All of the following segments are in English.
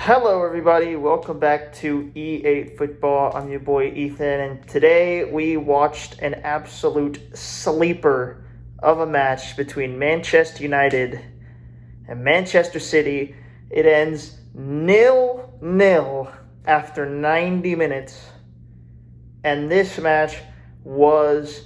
Hello, everybody. Welcome back to E8 Football. I'm your boy Ethan, and today we watched an absolute sleeper of a match between Manchester United and Manchester City. It ends 0-0 after 90 minutes, and this match was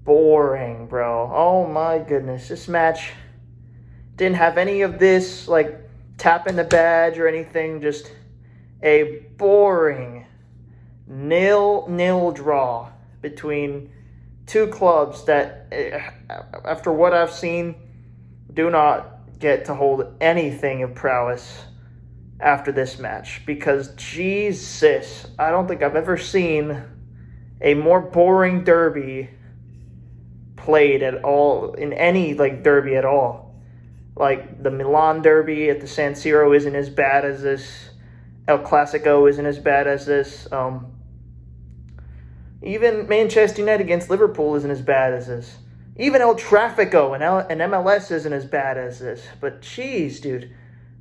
boring, bro. Oh my goodness. This match didn't have any of this, tapping the badge or anything, just a boring 0-0 draw between two clubs that, after what I've seen, do not get to hold anything of prowess after this match. Because, Jesus, I don't think I've ever seen a more boring derby played at all, in any, derby at all. Like, the Milan derby at the San Siro isn't as bad as this. El Clasico isn't as bad as this. Even Manchester United against Liverpool isn't as bad as this. Even El Trafico and MLS isn't as bad as this. But, jeez, dude.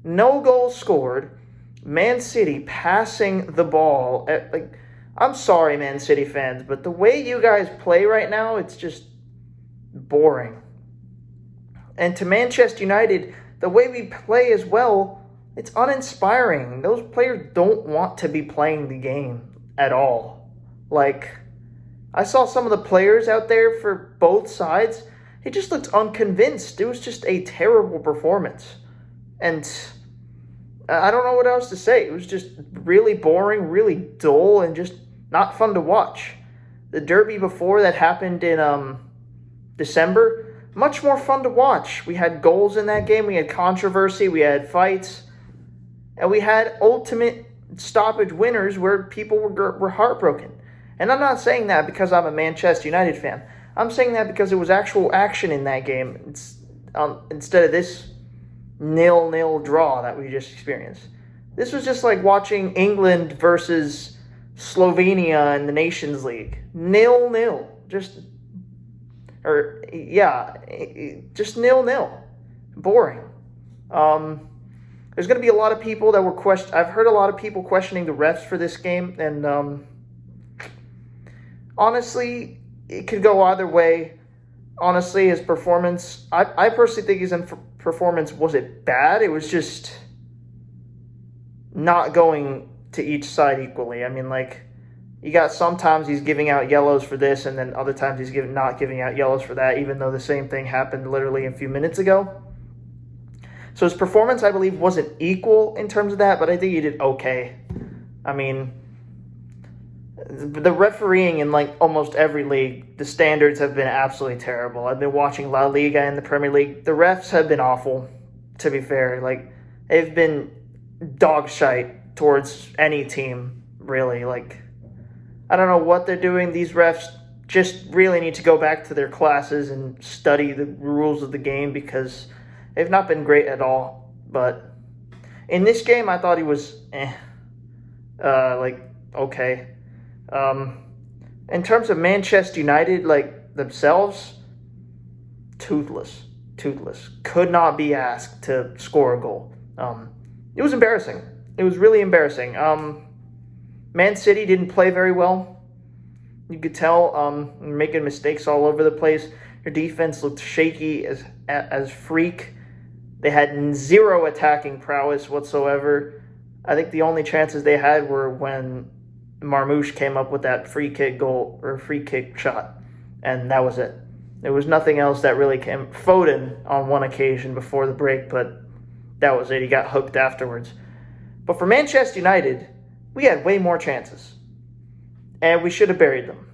No goals scored. Man City passing the ball. I'm sorry, Man City fans, but the way you guys play right now, it's just boring. And to Manchester United, the way we play as well, it's uninspiring. Those players don't want to be playing the game at all. I saw some of the players out there for both sides. It just looked unconvinced. It was just a terrible performance. And I don't know what else to say. It was just really boring, really dull, and just not fun to watch. The derby before that happened in December, much more fun to watch. We had goals in that game. We had controversy. We had fights. And we had ultimate stoppage winners where people were heartbroken. And I'm not saying that because I'm a Manchester United fan. I'm saying that because it was actual action in that game instead of this 0-0 draw that we just experienced. This was just like watching England versus Slovenia in the Nations League. 0-0. Just 0-0. Boring. There's going to be a lot of people that were I've heard a lot of people questioning the refs for this game, and honestly, it could go either way. Honestly, his performance, I personally think his performance wasn't bad. It was just not going to each side equally. I mean, you got sometimes he's giving out yellows for this, and then other times he's not giving out yellows for that, even though the same thing happened literally a few minutes ago. So his performance, I believe, wasn't equal in terms of that, but I think he did okay. I mean, the refereeing in almost every league, the standards have been absolutely terrible. I've been watching La Liga in the Premier League. The refs have been awful, to be fair. They've been dog shite towards any team, really. I don't know what they're doing. These refs just really need to go back to their classes and study the rules of the game because they've not been great at all. But in this game, I thought he was okay. In terms of Manchester United, themselves, toothless. Could not be asked to score a goal. It was embarrassing. It was really embarrassing. Man City didn't play very well. You could tell making mistakes all over the place. Your defense looked shaky as freak. They had zero attacking prowess whatsoever. I think the only chances they had were when Marmoush came up with that free kick goal or free kick shot, and that was it. There was nothing else that really came. Foden on one occasion before the break, but that was it. He got hooked afterwards. But for Manchester United, we had way more chances, and we should have buried them.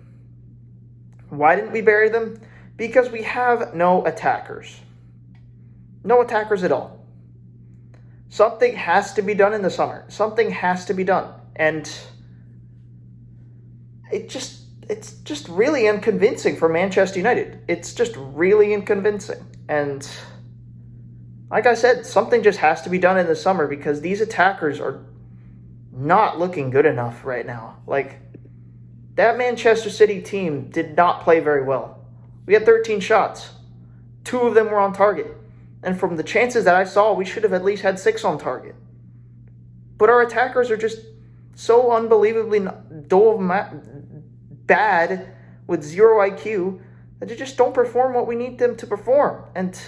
Why didn't we bury them? Because we have no attackers. No attackers at all. Something has to be done in the summer. Something has to be done. And it's just really unconvincing for Manchester United. It's just really unconvincing. And like I said, something just has to be done in the summer because these attackers are not looking good enough right now. That Manchester City team did not play very well. We had 13 shots. 2 of them were on target. And from the chances that I saw, we should have at least had 6 on target. But our attackers are just so unbelievably bad with zero IQ that they just don't perform what we need them to perform. And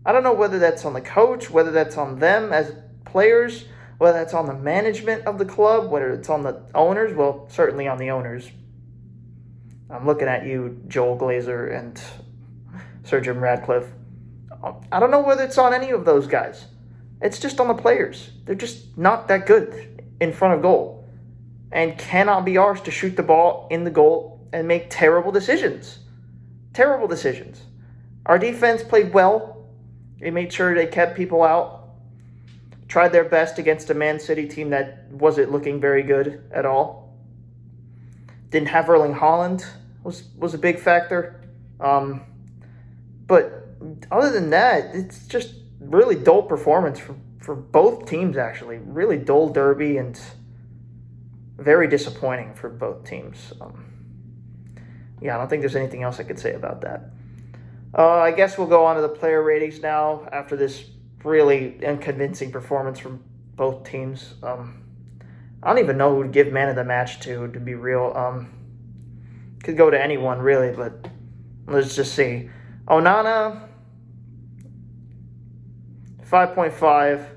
I don't know whether that's on the coach, whether that's on them as players, whether that's on the management of the club, whether it's on the owners. Well, certainly on the owners. I'm looking at you, Joel Glazer and Sir Jim Radcliffe. I don't know whether it's on any of those guys. It's just on the players. They're just not that good in front of goal and cannot be arsed to shoot the ball in the goal and make terrible decisions. Terrible decisions. Our defense played well. They made sure they kept people out. Tried their best against a Man City team that wasn't looking very good at all. Didn't have Erling Haaland was a big factor. But other than that, it's just really dull performance for both teams, actually. Really dull derby and very disappointing for both teams. I don't think there's anything else I could say about that. I guess we'll go on to the player ratings now after this really unconvincing performance from both teams. I don't even know who to give man of the match to be real. Could go to anyone, really, but let's just see. Onana, 5.5.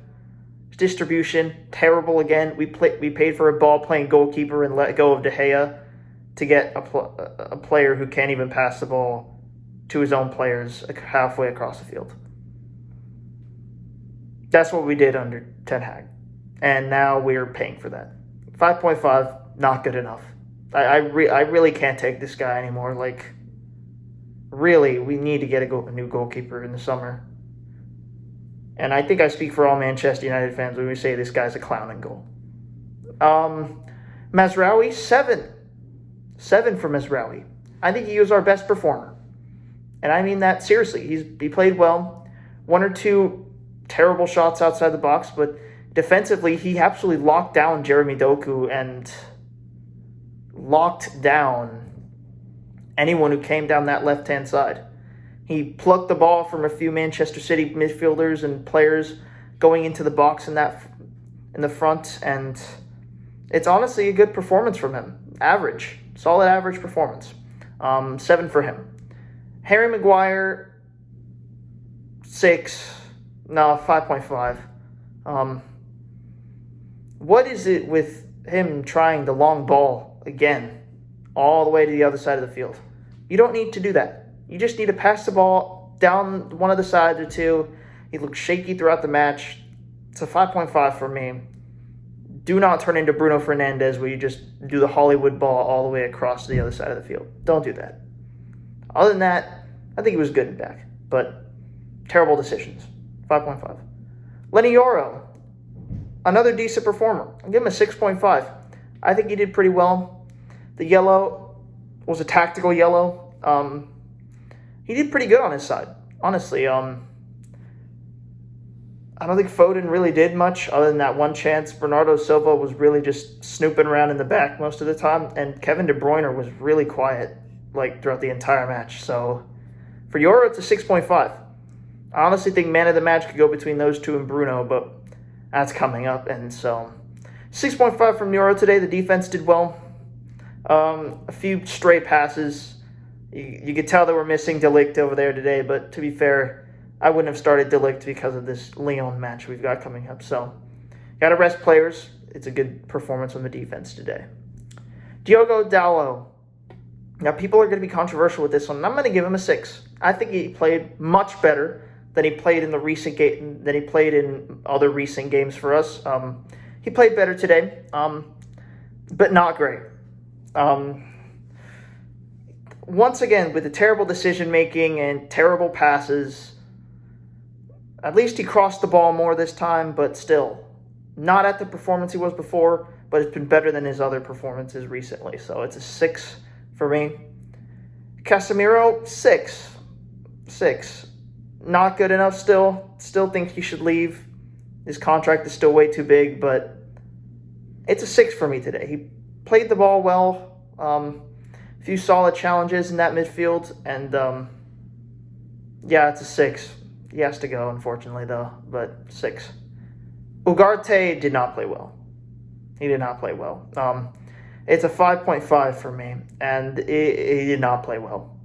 Distribution, terrible again. We paid for a ball-playing goalkeeper and let go of De Gea to get a player who can't even pass the ball to his own players halfway across the field. That's what we did under Ten Hag. And now we're paying for that. 5.5, not good enough. I really can't take this guy anymore. Like, really, we need to get a new goalkeeper in the summer. And I think I speak for all Manchester United fans when we say this guy's a clown in goal. Mazraoui, 7. 7 for Mazraoui. I think he was our best performer. And I mean that seriously. He played well. 1 or 2 terrible shots outside the box, but defensively, he absolutely locked down Jeremy Doku and locked down anyone who came down that left-hand side. He plucked the ball from a few Manchester City midfielders and players going into the box in the front, and it's honestly a good performance from him. Average. Solid average performance. 7 for him. Harry Maguire, 6. No, 5.5. What is it with him trying the long ball again all the way to the other side of the field? You don't need to do that. You just need to pass the ball down one of the sides or two. He looked shaky throughout the match. It's a 5.5 for me. Do not turn into Bruno Fernandes where you just do the Hollywood ball all the way across to the other side of the field. Don't do that. Other than that, I think he was good and back, but terrible decisions. 5.5. Lenny Yoro, another decent performer. I'll give him a 6.5. I think he did pretty well. The yellow was a tactical yellow. He did pretty good on his side, honestly. I don't think Foden really did much other than that one chance. Bernardo Silva was really just snooping around in the back most of the time, and Kevin De Bruyne was really quiet throughout the entire match. So for Yoro, it's a 6.5. I honestly think man of the match could go between those two and Bruno, but that's coming up. And so 6.5 from Yoro today. The defense did well. A few stray passes. You could tell they were missing De Ligt over there today, but to be fair, I wouldn't have started De Ligt because of this Lyon match we've got coming up. So, got to rest players. It's a good performance from the defense today. Diogo Dalot. Now, people are going to be controversial with this one, and I'm going to give him a 6. I think he played much better than he played in other recent games for us. He played better today, but not great. Once again, with the terrible decision-making and terrible passes, at least he crossed the ball more this time, but still, not at the performance he was before, but it's been better than his other performances recently. So it's a 6 for me. Casemiro, 6. 6. Not good enough still. Still think he should leave. His contract is still way too big, but it's a 6 for me today. He played the ball well. Few solid challenges in that midfield, and it's a 6. He has to go, unfortunately, though, but 6. Ugarte did not play well. He did not play well. It's a 5.5 for me, and he did not play well.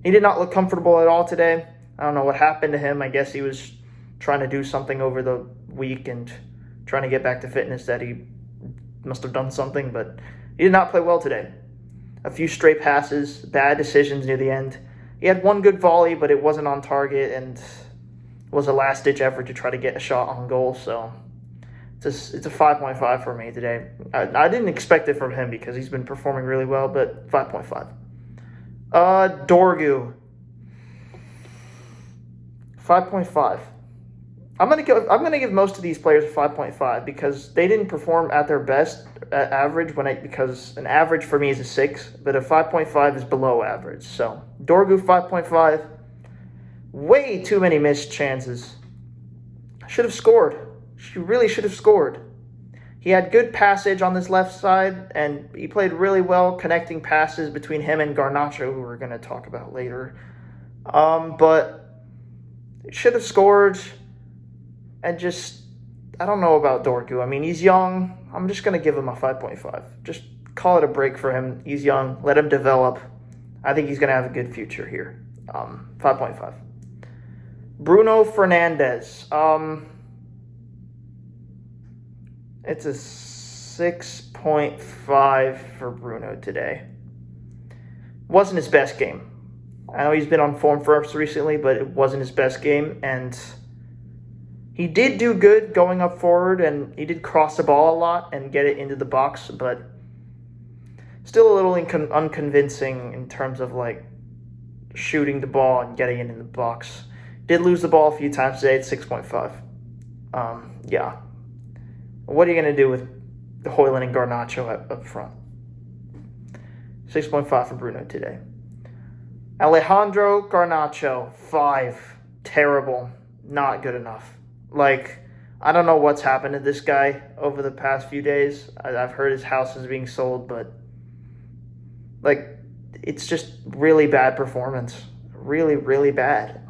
He did not look comfortable at all today. I don't know what happened to him. I guess he was trying to do something over the week and trying to get back to fitness that he must have done something, but he did not play well today. A few stray passes, bad decisions near the end. He had one good volley, but it wasn't on target and was a last-ditch effort to try to get a shot on goal, so it's a 5.5 for me today. I didn't expect it from him because he's been performing really well, but 5.5. Dorgu. 5.5. I'm gonna give most of these players a 5.5 because they didn't perform at their best at average because an average for me is a 6, but a 5.5 is below average. So Dorgu 5.5. Way too many missed chances. Should have scored. She really should have scored. He had good passage on this left side, and he played really well connecting passes between him and Garnacho, who we're going to talk about later. But should have scored, and just, I don't know about Dorgu. I mean, he's young. I'm just going to give him a 5.5. Just call it a break for him. He's young. Let him develop. I think he's going to have a good future here. 5.5. Bruno Fernandes. It's a 6.5 for Bruno today. Wasn't his best game. I know he's been on form for us recently, but it wasn't his best game. And he did do good going up forward, and he did cross the ball a lot and get it into the box, but still a little unconvincing in terms of like shooting the ball and getting it in the box. Did lose the ball a few times today at 6.5. Yeah. What are you going to do with Højlund and Garnacho up front? 6.5 for Bruno today. Alejandro Garnacho, 5. Terrible. Not good enough. Like, I don't know what's happened to this guy over the past few days. I've heard his house is being sold, but like, it's just really bad performance. Really, really bad.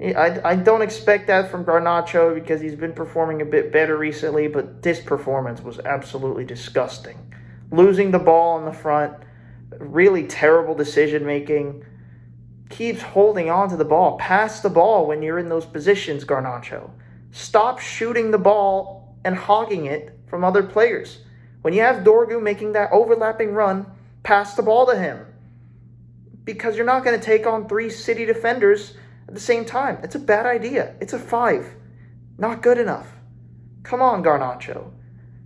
I don't expect that from Garnacho because he's been performing a bit better recently, but this performance was absolutely disgusting. Losing the ball in the front, really terrible decision-making, keeps holding on to the ball. Pass the ball when you're in those positions, Garnacho. Stop shooting the ball and hogging it from other players. When you have Dorgu making that overlapping run, pass the ball to him. Because you're not going to take on 3 City defenders at the same time. It's a bad idea. It's a 5. Not good enough. Come on, Garnacho.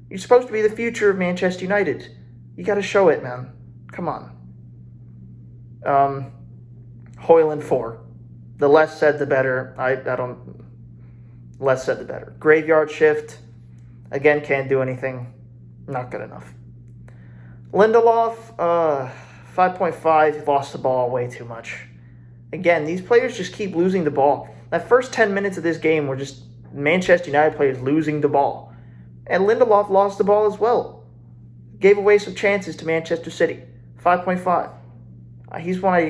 You're supposed to be the future of Manchester United. You got to show it, man. Come on. Højlund 4. The less said, the better. Less said, the better. Graveyard shift. Again, can't do anything. Not good enough. Lindelof, 5.5. Lost the ball way too much. Again, these players just keep losing the ball. That first 10 minutes of this game were just Manchester United players losing the ball. And Lindelof lost the ball as well. Gave away some chances to Manchester City. 5.5. He's one I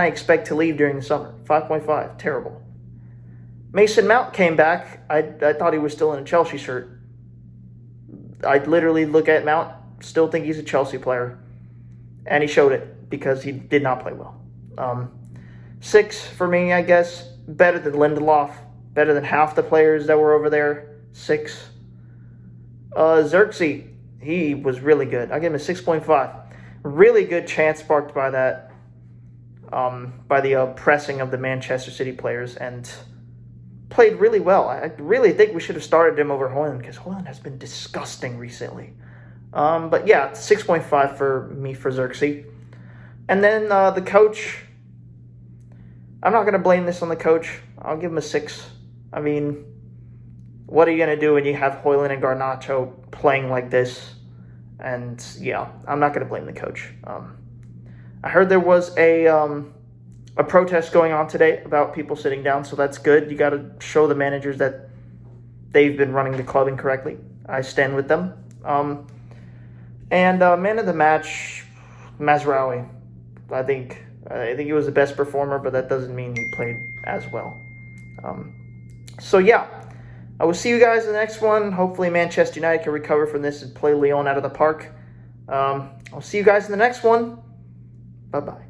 expect to leave during the summer. 5.5. Terrible. Mason Mount came back. I thought he was still in a Chelsea shirt. I literally look at Mount, still think he's a Chelsea player. And he showed it because he did not play well. 6 for me, I guess. Better than Lindelof. Better than half the players that were over there. 6. Xerxes, he was really good. I give him a 6.5. Really good chance sparked by that, by the pressing of the Manchester City players, and played really well. I really think we should have started him over Højlund because Højlund has been disgusting recently. But yeah, 6.5 for me for Xerxes. And then the coach, I'm not going to blame this on the coach. I'll give him a 6. I mean, what are you going to do when you have Højlund and Garnacho playing like this? And yeah, I'm not going to blame the coach. I heard there was a protest going on today about people sitting down, so that's good. You got to show the managers that they've been running the club incorrectly. I stand with them. And man of the match, Mazraoui. I think he was the best performer, but that doesn't mean he played as well. So, yeah, I will see you guys in the next one. Hopefully Manchester United can recover from this and play Lyon out of the park. I'll see you guys in the next one. Bye-bye.